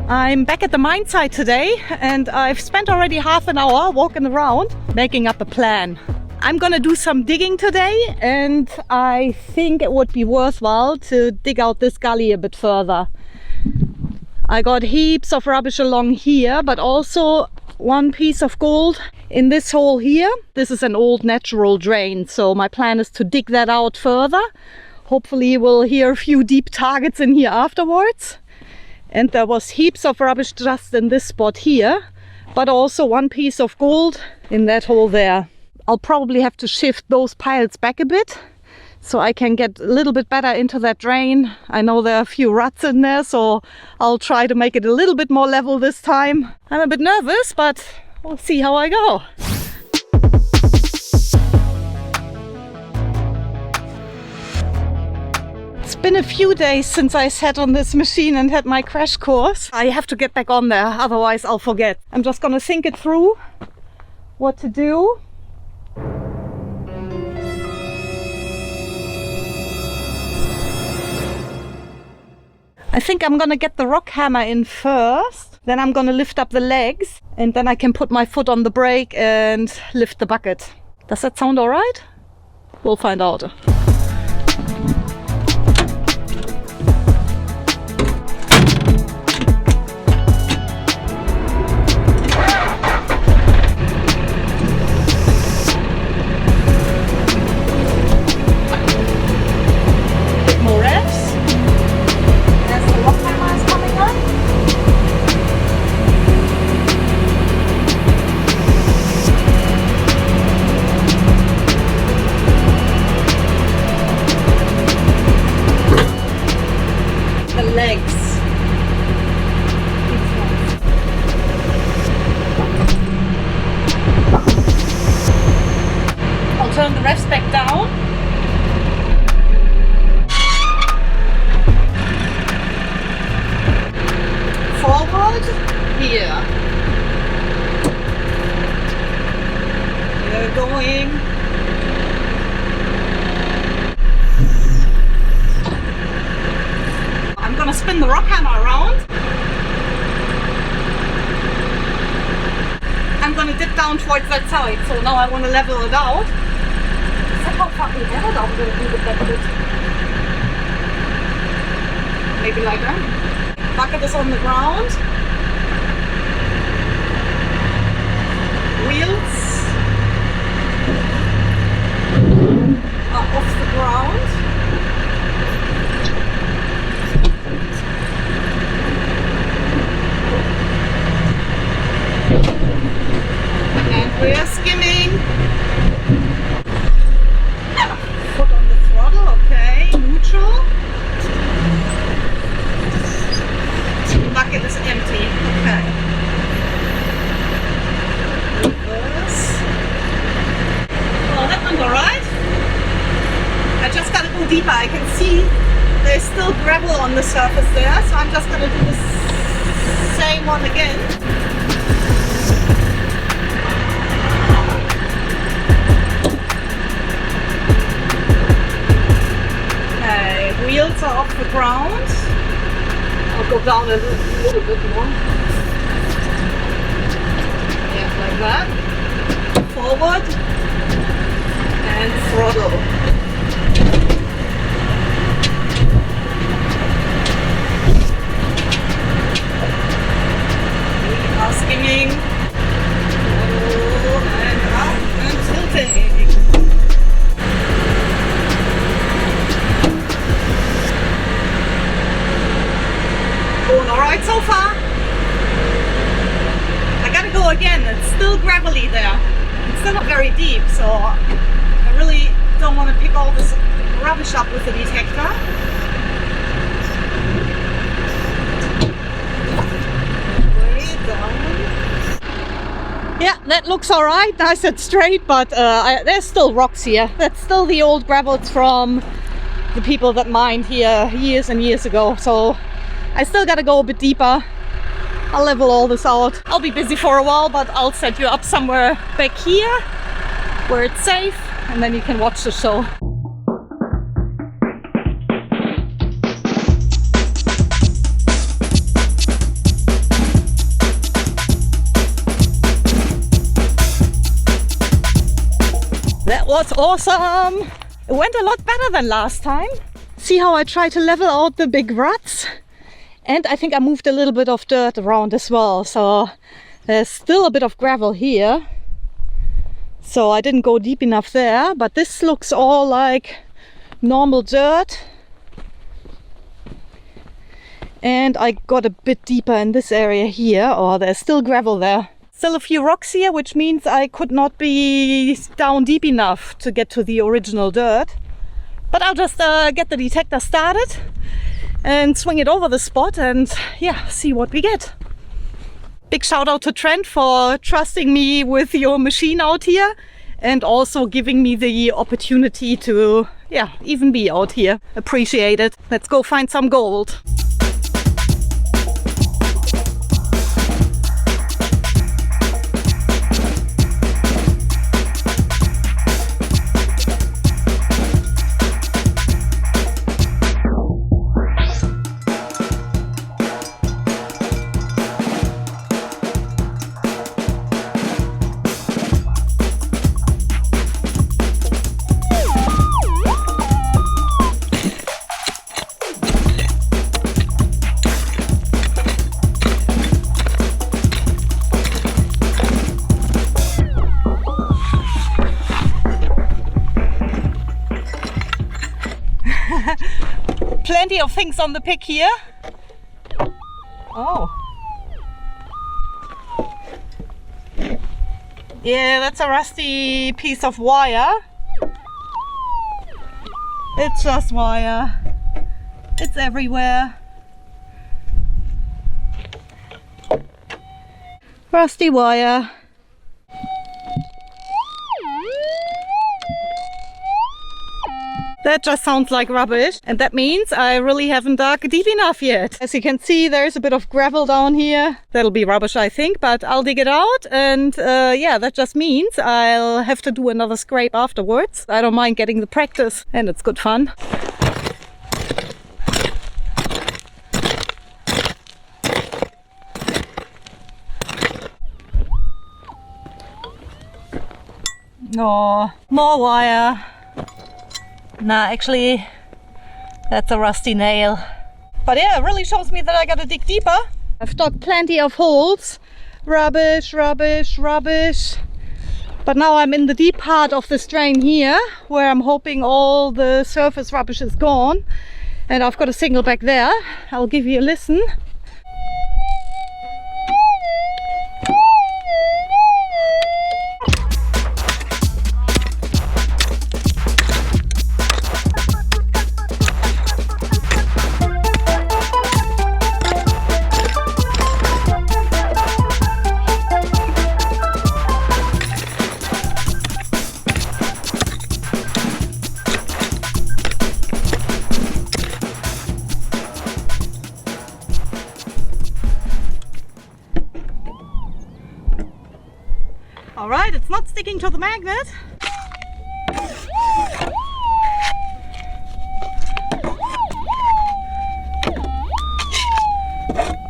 I'm back at the mine site today and I've spent already half an hour walking around making up a plan. I'm gonna do some digging today and I think it would be worthwhile to dig out this gully a bit further. I got heaps of rubbish along here, but also one piece of gold in this hole here. This is an old natural drain, so my plan is to dig that out further. Hopefully we'll hear a few deep targets in here afterwards. And there was heaps of rubbish just in this spot here, but also one piece of gold in that hole there. I'll probably have to shift those piles back a bit so I can get a little bit better into that drain. I know there are a few ruts in there, so I'll try to make it a little bit more level this time. I'm a bit nervous, but we'll see how I go. It's been a few days since I sat on this machine and had my crash course. I have to get back on there, otherwise I'll forget. I'm just gonna think it through, what to do. I think I'm gonna get the rock hammer in first, then I'm gonna lift up the legs, and then I can put my foot on the brake and lift the bucket. Does that sound all right? We'll find out. Turn the revs back down. Forward, here. We're going. I'm gonna spin the rock hammer around. I'm gonna dip down towards that side, so now I want to level it out. How far we have it, I'm going to do the bucket. Maybe like that. Bucket is on the ground. Wheels are off the ground. And we're skimming. Foot on the throttle, okay, neutral. The bucket is empty, okay. Reverse. Oh, that one's alright. I just gotta go deeper. I can see there's still gravel on the surface there, so I'm just gonna do the same one again. Wheels are off the ground. I'll go down a little bit more. Yeah, like that. Forward and throttle. We are skimming. Throttle and up and tilting. Going alright so far. I gotta go again. It's still gravelly there. It's still not very deep, so I really don't want to pick all this rubbish up with the detector. Way down. Yeah, that looks alright. Nice and straight, but there's still rocks here. That's still the old gravel from the people that mined here years and years ago. So I still gotta go a bit deeper. I'll level all this out. I'll be busy for a while, but I'll set you up somewhere back here where it's safe, and then you can watch the show. was awesome. It went a lot better than last time. See how I try to level out the big ruts? And I think I moved a little bit of dirt around as well. So there's still a bit of gravel here. So I didn't go deep enough there, but this looks all like normal dirt. And I got a bit deeper in this area here. Oh, there's still gravel there. Still a few rocks here, which means I could not be down deep enough to get to the original dirt. But I'll just get the detector started and swing it over the spot and yeah, see what we get. Big shout out to Trent for trusting me with your machine out here and also giving me the opportunity to, yeah, even be out here. Appreciate it. Let's go find some gold. Plenty of things on the pick here. Oh. Yeah, that's a rusty piece of wire. It's just wire. It's everywhere. Rusty wire. That just sounds like rubbish, and that means I really haven't dug deep enough yet. As you can see, there's a bit of gravel down here. That'll be rubbish, I think, but I'll dig it out, and yeah, that just means I'll have to do another scrape afterwards. I don't mind getting the practice, and it's good fun. Oh, more wire. Nah, actually, that's a rusty nail. But yeah, it really shows me that I gotta dig deeper. I've dug plenty of holes. Rubbish, rubbish, rubbish. But now I'm in the deep part of this drain here, where I'm hoping all the surface rubbish is gone. And I've got a signal back there. I'll give you a listen. Alright, it's not sticking to the magnet.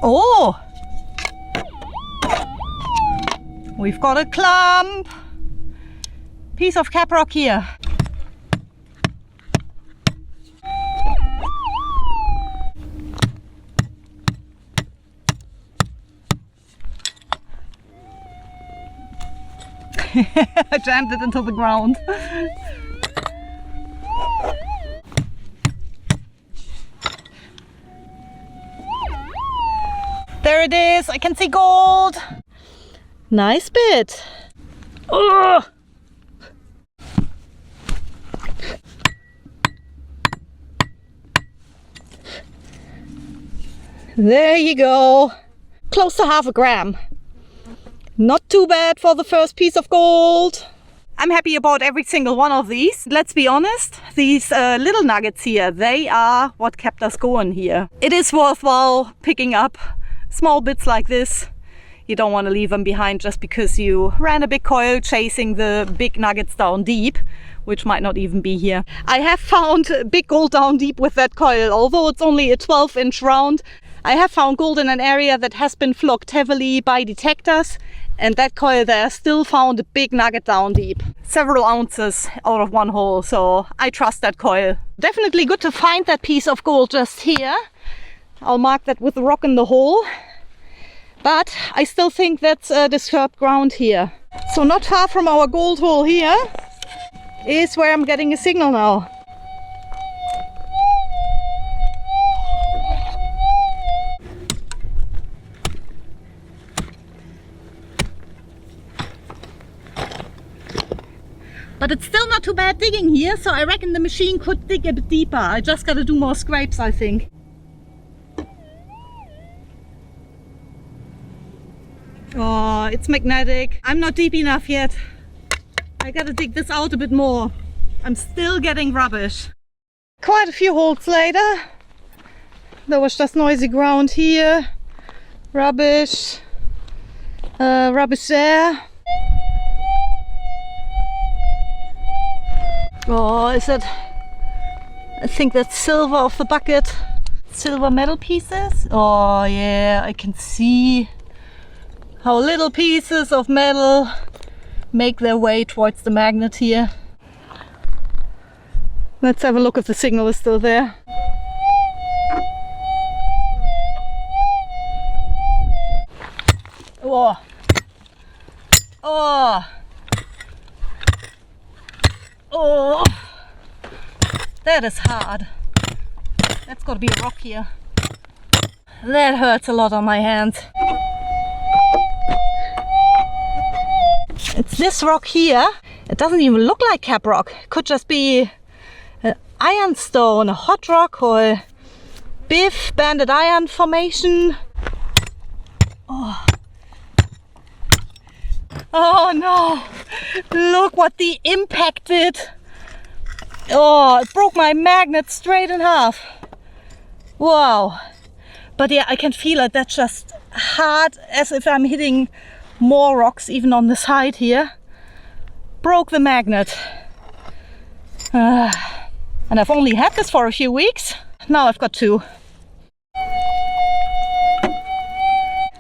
Oh! We've got a clump. Piece of cap rock here. I jammed it into the ground. There it is, I can see gold. Nice bit. Ugh. There you go. Close to half a gram. Not too bad for the first piece of gold. I'm happy about every single one of these. Let's be honest, these little nuggets here, they are what kept us going here. It is worthwhile picking up small bits like this. You don't want to leave them behind just because you ran a big coil chasing the big nuggets down deep, which might not even be here. I have found big gold down deep with that coil, although it's only a 12-inch round. I have found gold in an area that has been flogged heavily by detectors, and that coil there still found a big nugget down deep. Several ounces out of one hole, so I trust that coil. Definitely good to find that piece of gold just here. I'll mark that with a rock in the hole. But I still think that's disturbed ground here. So not far from our gold hole here is where I'm getting a signal now. But it's still not too bad digging here, so I reckon the machine could dig a bit deeper. I just gotta do more scrapes, I think. Oh, it's magnetic. I'm not deep enough yet. I gotta dig this out a bit more. I'm still getting rubbish. Quite a few holes later. There was just noisy ground here. Rubbish. Rubbish there. Oh, is that... I think that's silver off the bucket. Silver metal pieces. Oh yeah, I can see how little pieces of metal make their way towards the magnet here. Let's have a look if the signal is still there. Oh. Oh. Oh. That is hard. That's got to be a rock here. That hurts a lot on my hands. It's this rock here. It doesn't even look like cap rock. It could just be an ironstone, a hot rock, or a BIF, banded iron formation. Oh. Oh no! Look what the impact did! Oh, it broke my magnet straight in half. Wow! But yeah, I can feel it. That's just hard, as if I'm hitting more rocks even on the side here. Broke the magnet. And I've only had this for a few weeks. Now I've got two.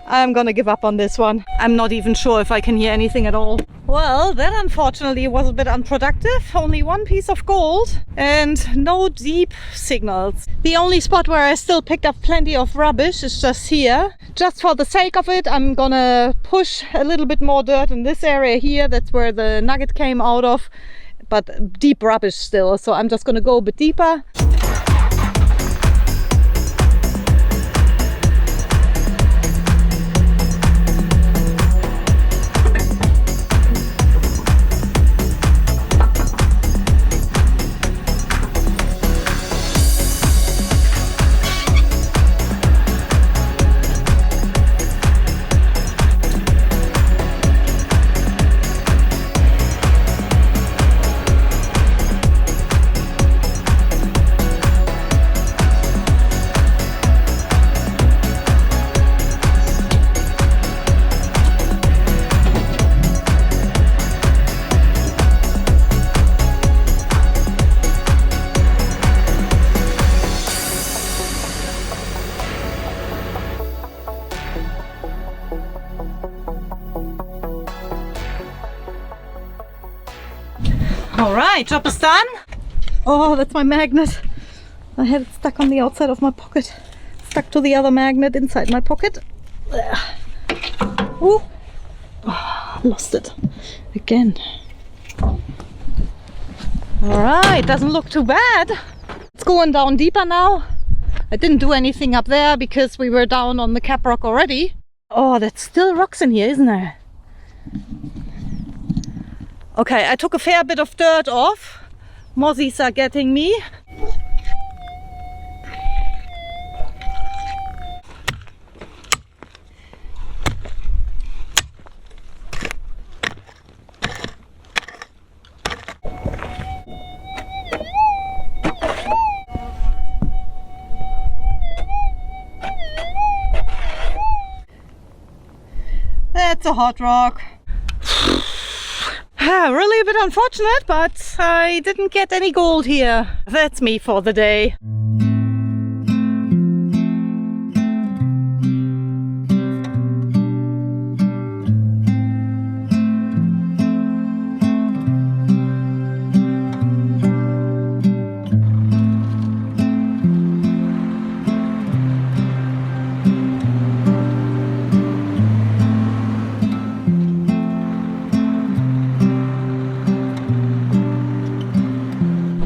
I'm gonna give up on this one. I'm not even sure if I can hear anything at all. Well, that unfortunately was a bit unproductive. Only one piece of gold and no deep signals. The only spot where I still picked up plenty of rubbish is just here. Just for the sake of it, I'm gonna push a little bit more dirt in this area here. That's where the nugget came out of, but deep rubbish still. So I'm just gonna go a bit deeper. Alright, job is done. Oh, that's my magnet. I had it stuck on the outside of my pocket. Stuck to the other magnet inside my pocket. There. Ooh. Oh, lost it again. Alright, doesn't look too bad. It's going down deeper now. I didn't do anything up there because we were down on the cap rock already. Oh, there's still rocks in here, isn't there? Okay, I took a fair bit of dirt off. Mozzies are getting me. That's a hot rock. Really a bit unfortunate, but I didn't get any gold here. That's me for the day.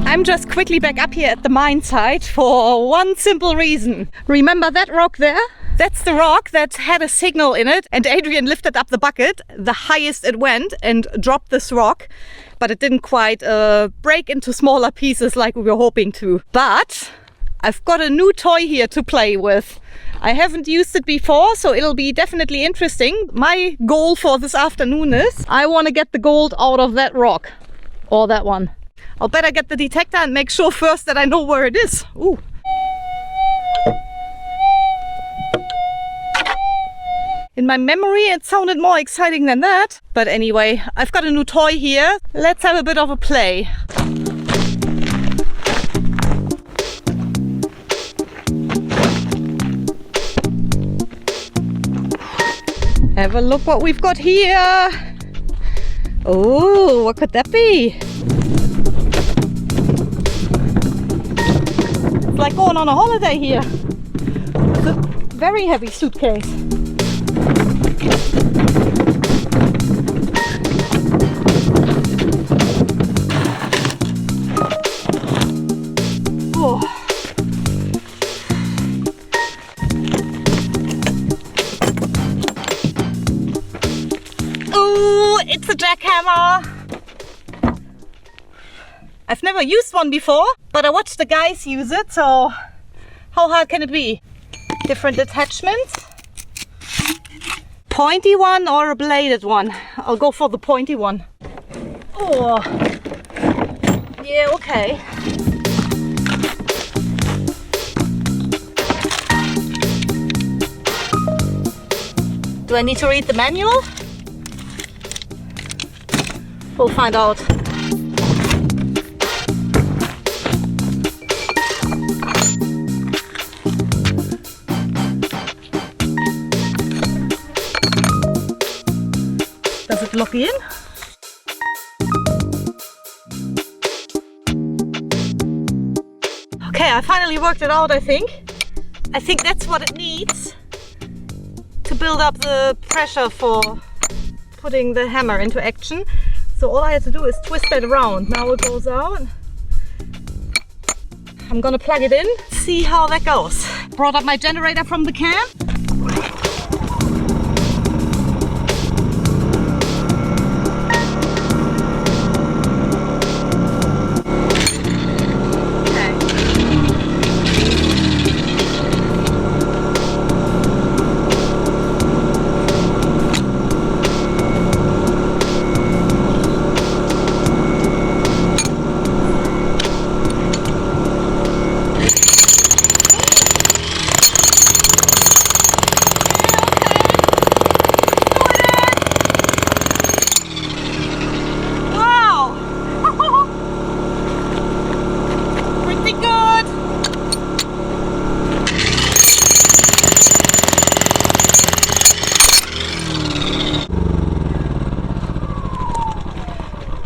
I'm just quickly back up here at the mine site for one simple reason. Remember that rock there? That's the rock that had a signal in it, and Adrian lifted up the bucket the highest it went and dropped this rock, but it didn't quite break into smaller pieces like we were hoping to. But I've got a new toy here to play with. I haven't used it before, so it'll be definitely interesting. My goal for this afternoon is I want to get the gold out of that rock, or that one. I'll better get the detector and make sure first that I know where it is. Ooh. In my memory, it sounded more exciting than that. But anyway, I've got a new toy here. Let's have a bit of a play. Have a look what we've got here. Oh, what could that be? Like going on a holiday here. It's a very heavy suitcase. Oh. Ooh, it's a jackhammer. I've never used one before, but I watched the guys use it, so how hard can it be? Different attachments. Pointy one or a bladed one? I'll go for the pointy one. Oh, yeah, okay. Do I need to read the manual? We'll find out. Does it lock in? Okay, I finally worked it out, I think. I think that's what it needs to build up the pressure for putting the hammer into action. So all I had to do is twist that around. Now it goes out. I'm gonna plug it in, see how that goes. Brought up my generator from the camp.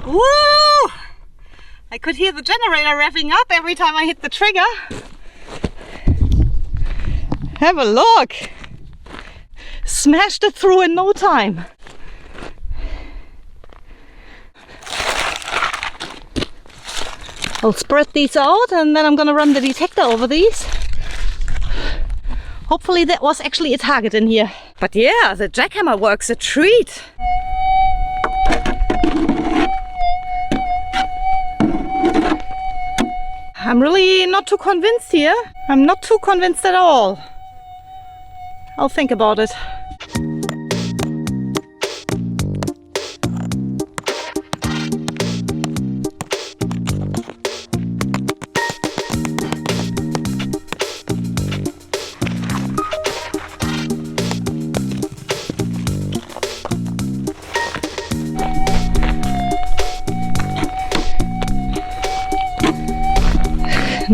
Woo! I could hear the generator revving up every time I hit the trigger. Have a look! Smashed it through in no time. I'll spread these out and then I'm gonna run the detector over these. Hopefully that was actually a target in here. But yeah, the jackhammer works a treat. I'm really not too convinced here. I'm not too convinced at all. I'll think about it.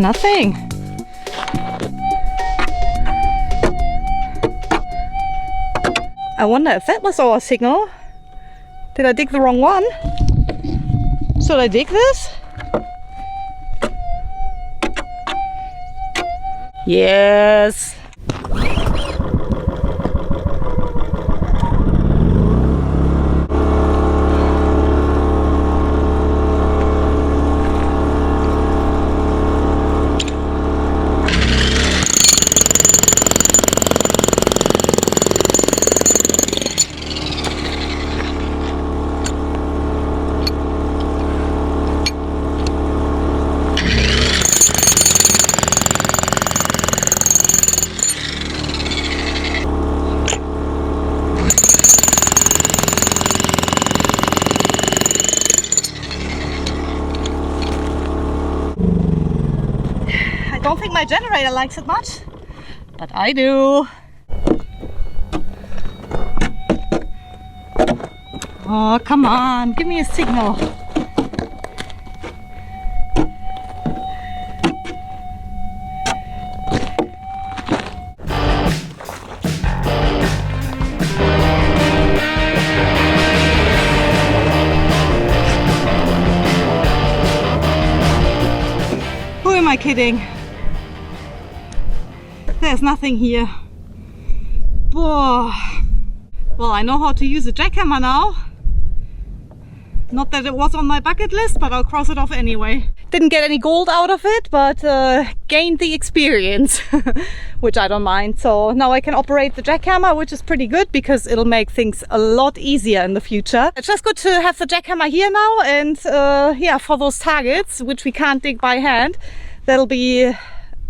Nothing. I wonder if that was our signal. Did I dig the wrong one? Should I dig this? Yes. I don't think my generator likes it much, but I do. Oh, come on, give me a signal. Who am I kidding? There's nothing here. Whoa. Well, I know how to use a jackhammer now. Not that it was on my bucket list, but I'll cross it off anyway. Didn't get any gold out of it, but gained the experience, which I don't mind. So now I can operate the jackhammer, which is pretty good because it'll make things a lot easier in the future. It's just good to have the jackhammer here now, and yeah, for those targets, which we can't dig by hand, that'll be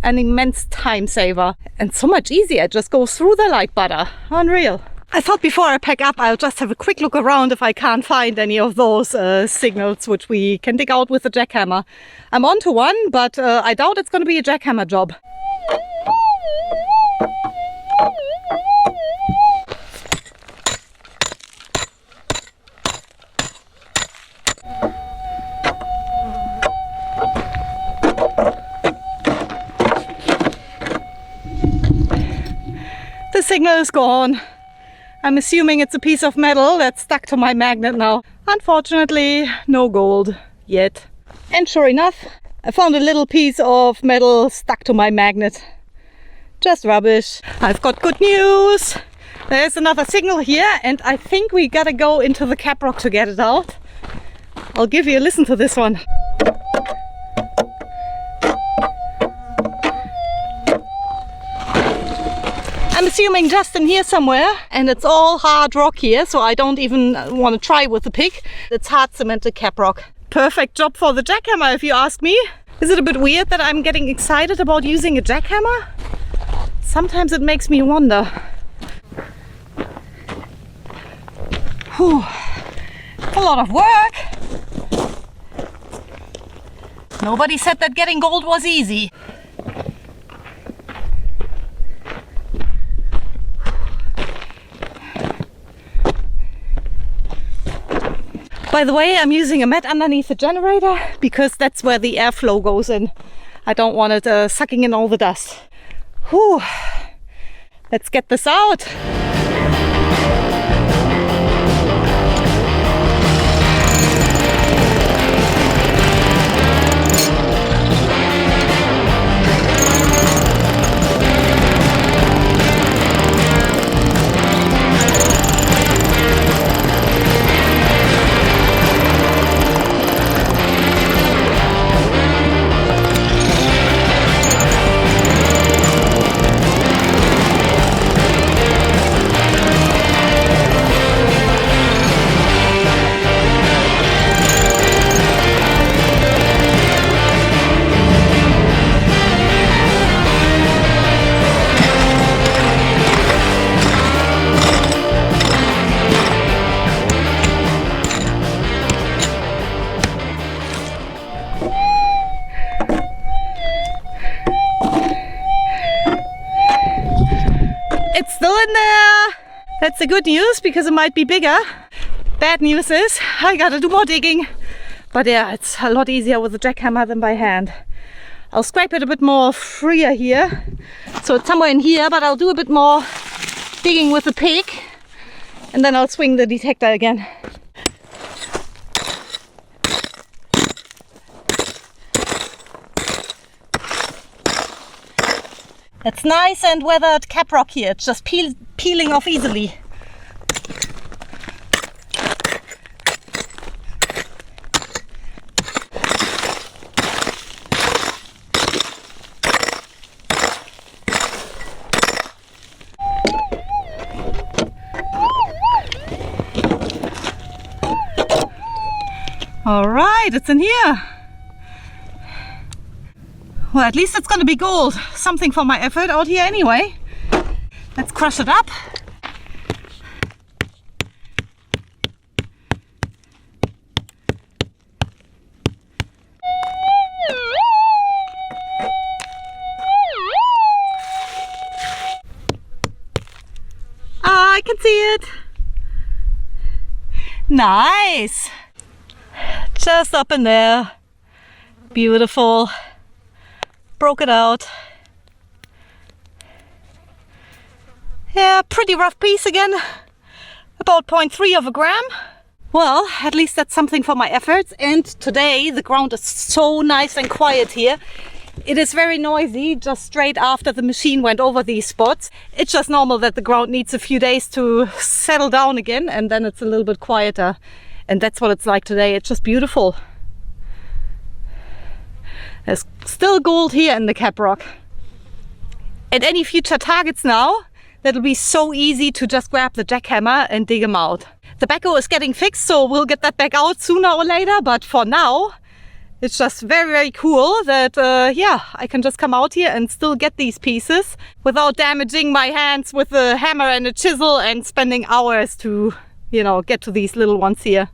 an immense time saver. And so much easier, it just goes through there like butter. Unreal. I thought before I pack up, I'll just have a quick look around if I can't find any of those signals which we can dig out with the jackhammer. I'm onto one, but I doubt it's going to be a jackhammer job. The signal is gone. I'm assuming it's a piece of metal that's stuck to my magnet now. Unfortunately, no gold yet. And sure enough, I found a little piece of metal stuck to my magnet. Just rubbish. I've got good news. There's another signal here, and I think we gotta go into the cap rock to get it out. I'll give you a listen to this one. I'm assuming just in here somewhere, and it's all hard rock here, so I don't even want to try with the pick. It's hard cemented cap rock. Perfect job for the jackhammer, if you ask me. Is it a bit weird that I'm getting excited about using a jackhammer? Sometimes it makes me wonder. Whew. A lot of work. Nobody said that getting gold was easy. By the way, I'm using a mat underneath the generator because that's where the airflow goes in. I don't want it sucking in all the dust. Whew. Let's get this out. It's still in there. That's the good news because it might be bigger. Bad news is I gotta do more digging. But yeah, it's a lot easier with a jackhammer than by hand. I'll scrape it a bit more freer here. So it's somewhere in here, but I'll do a bit more digging with the pick. And then I'll swing the detector again. It's nice and weathered cap rock here. It's just peeling off easily. All right, it's in here. Well, at least it's gonna be gold. Something for my effort out here anyway. Let's crush it up. Ah, I can see it. Nice. Just up in there. Beautiful. Broke it out. Yeah, pretty rough piece again. About 0.3 of a gram. Well, at least that's something for my efforts. And today the ground is so nice and quiet here. It is very noisy just straight after the machine went over these spots. It's just normal that the ground needs a few days to settle down again, and then it's a little bit quieter. And that's what it's like today. It's just beautiful. There's still gold here in the cap rock. And any future targets now, that'll be so easy to just grab the jackhammer and dig them out. The backhoe is getting fixed, so we'll get that back out sooner or later. But for now, it's just very, very cool that, yeah, I can just come out here and still get these pieces without damaging my hands with a hammer and a chisel and spending hours to, you know, get to these little ones here.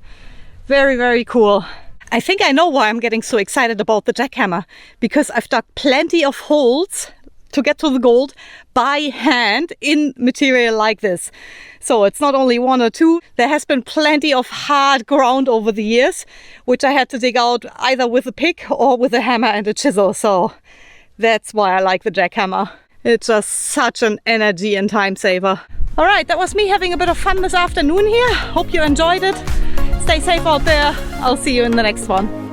Very, very cool. I think I know why I'm getting so excited about the jackhammer, because I've dug plenty of holes to get to the gold by hand in material like this. So it's not only one or two, there has been plenty of hard ground over the years, which I had to dig out either with a pick or with a hammer and a chisel. So that's why I like the jackhammer. It's just such an energy and time saver. All right, that was me having a bit of fun this afternoon here. Hope you enjoyed it. Stay safe out there. I'll see you in the next one.